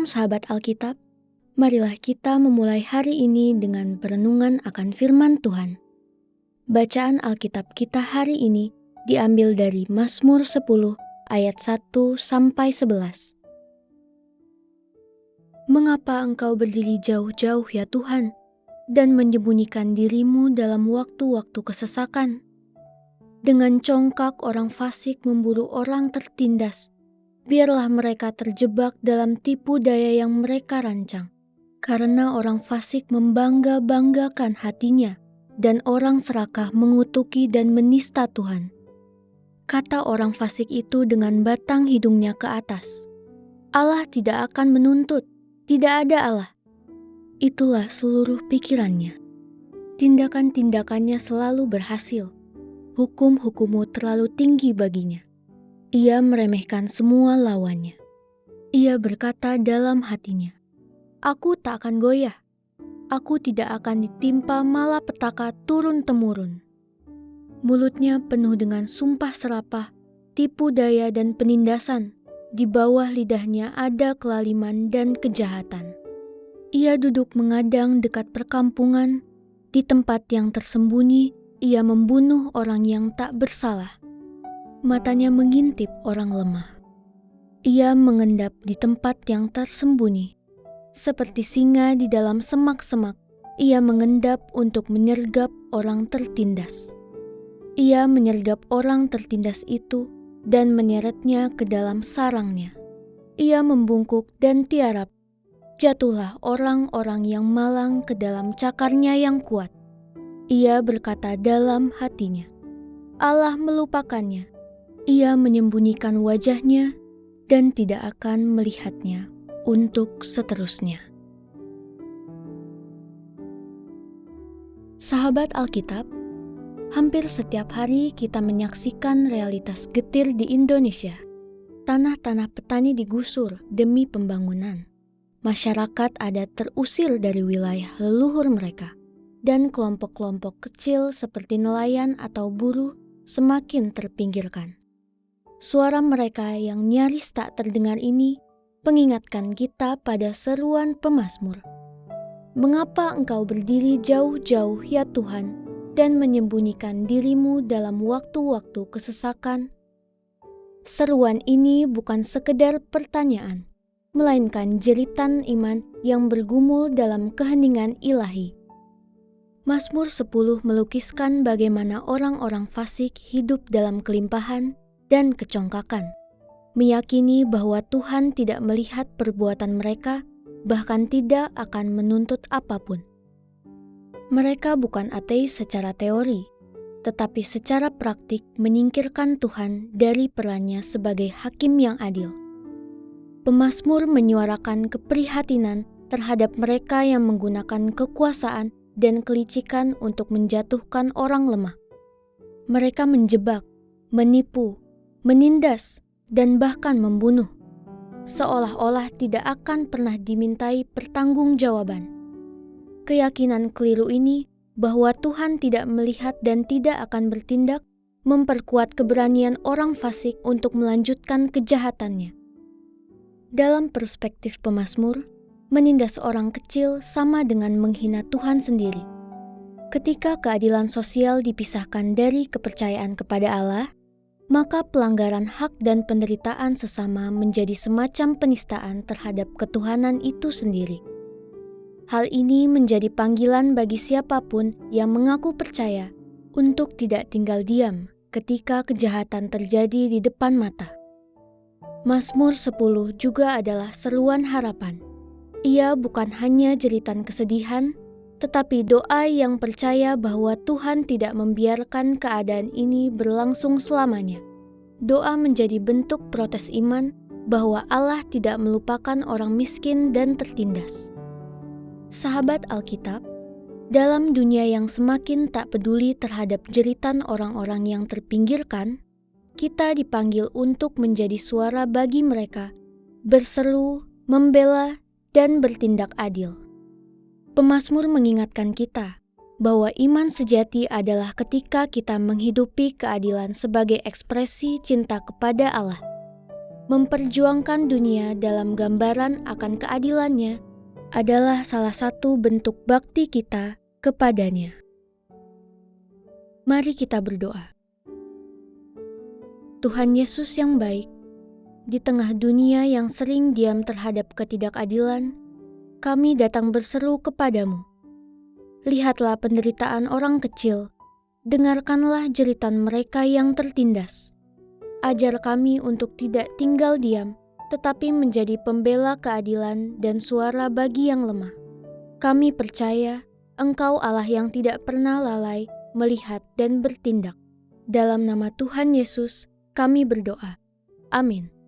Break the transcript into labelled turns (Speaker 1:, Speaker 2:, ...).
Speaker 1: Shalom sahabat Alkitab, marilah kita memulai hari ini dengan perenungan akan firman Tuhan. Bacaan Alkitab kita hari ini diambil dari Mazmur 10 ayat 1-11. Mengapa engkau berdiri jauh-jauh ya Tuhan, dan menyembunyikan dirimu dalam waktu-waktu kesesakan? Dengan congkak orang fasik memburu orang tertindas, biarlah mereka terjebak dalam tipu daya yang mereka rancang. Karena orang fasik membangga-banggakan hatinya, dan orang serakah mengutuki dan menista Tuhan. Kata orang fasik itu dengan batang hidungnya ke atas, Allah tidak akan menuntut, tidak ada Allah. Itulah seluruh pikirannya. Tindakan-tindakannya selalu berhasil. Hukum-hukummu terlalu tinggi baginya. Ia meremehkan semua lawannya. Ia berkata dalam hatinya, aku tak akan goyah. Aku tidak akan ditimpa malapetaka turun-temurun. Mulutnya penuh dengan sumpah serapah, tipu daya dan penindasan. Di bawah lidahnya ada kelaliman dan kejahatan. Ia duduk mengadang dekat perkampungan. Di tempat yang tersembunyi, ia membunuh orang yang tak bersalah. Matanya mengintip orang lemah. Ia mengendap di tempat yang tersembunyi. Seperti singa di dalam semak-semak, ia mengendap untuk menyergap orang tertindas. Ia menyergap orang tertindas itu dan menyeretnya ke dalam sarangnya. Ia membungkuk dan tiarap. Jatuhlah orang-orang yang malang ke dalam cakarnya yang kuat. Ia berkata dalam hatinya, Allah melupakannya. Ia menyembunyikan wajahnya dan tidak akan melihatnya untuk seterusnya. Sahabat Alkitab, hampir setiap hari kita menyaksikan realitas getir di Indonesia. Tanah-tanah petani digusur demi pembangunan. Masyarakat adat terusir dari wilayah leluhur mereka, dan kelompok-kelompok kecil seperti nelayan atau buruh semakin terpinggirkan. Suara mereka yang nyaris tak terdengar ini mengingatkan kita pada seruan pemazmur. Mengapa engkau berdiri jauh-jauh ya Tuhan, dan menyembunyikan dirimu dalam waktu-waktu kesesakan? Seruan ini bukan sekedar pertanyaan, melainkan jeritan iman yang bergumul dalam keheningan ilahi. Mazmur 10 melukiskan bagaimana orang-orang fasik hidup dalam kelimpahan dan kecongkakan, meyakini bahwa Tuhan tidak melihat perbuatan mereka, bahkan tidak akan menuntut apapun. Mereka bukan ateis secara teori, tetapi secara praktik menyingkirkan Tuhan dari perannya sebagai hakim yang adil. Pemazmur menyuarakan keprihatinan terhadap mereka yang menggunakan kekuasaan dan kelicikan untuk menjatuhkan orang lemah. Mereka menjebak, menipu, menindas, dan bahkan membunuh, seolah-olah tidak akan pernah dimintai pertanggungjawaban. Keyakinan keliru ini bahwa Tuhan tidak melihat dan tidak akan bertindak memperkuat keberanian orang fasik untuk melanjutkan kejahatannya. Dalam perspektif pemazmur, menindas orang kecil sama dengan menghina Tuhan sendiri. Ketika keadilan sosial dipisahkan dari kepercayaan kepada Allah, maka pelanggaran hak dan penderitaan sesama menjadi semacam penistaan terhadap ketuhanan itu sendiri. Hal ini menjadi panggilan bagi siapapun yang mengaku percaya untuk tidak tinggal diam ketika kejahatan terjadi di depan mata. Mazmur 10 juga adalah seruan harapan. Ia bukan hanya jeritan kesedihan, tetapi doa yang percaya bahwa Tuhan tidak membiarkan keadaan ini berlangsung selamanya. Doa menjadi bentuk protes iman bahwa Allah tidak melupakan orang miskin dan tertindas. Sahabat Alkitab, dalam dunia yang semakin tak peduli terhadap jeritan orang-orang yang terpinggirkan, kita dipanggil untuk menjadi suara bagi mereka, berseru, membela, dan bertindak adil. Pemazmur mengingatkan kita bahwa iman sejati adalah ketika kita menghidupi keadilan sebagai ekspresi cinta kepada Allah. Memperjuangkan dunia dalam gambaran akan keadilannya adalah salah satu bentuk bakti kita kepadanya. Mari kita berdoa. Tuhan Yesus yang baik, di tengah dunia yang sering diam terhadap ketidakadilan, kami datang berseru kepadamu. Lihatlah penderitaan orang kecil, dengarkanlah jeritan mereka yang tertindas. Ajar kami untuk tidak tinggal diam, tetapi menjadi pembela keadilan dan suara bagi yang lemah. Kami percaya Engkau Allah yang tidak pernah lalai melihat dan bertindak. Dalam nama Tuhan Yesus, kami berdoa. Amin.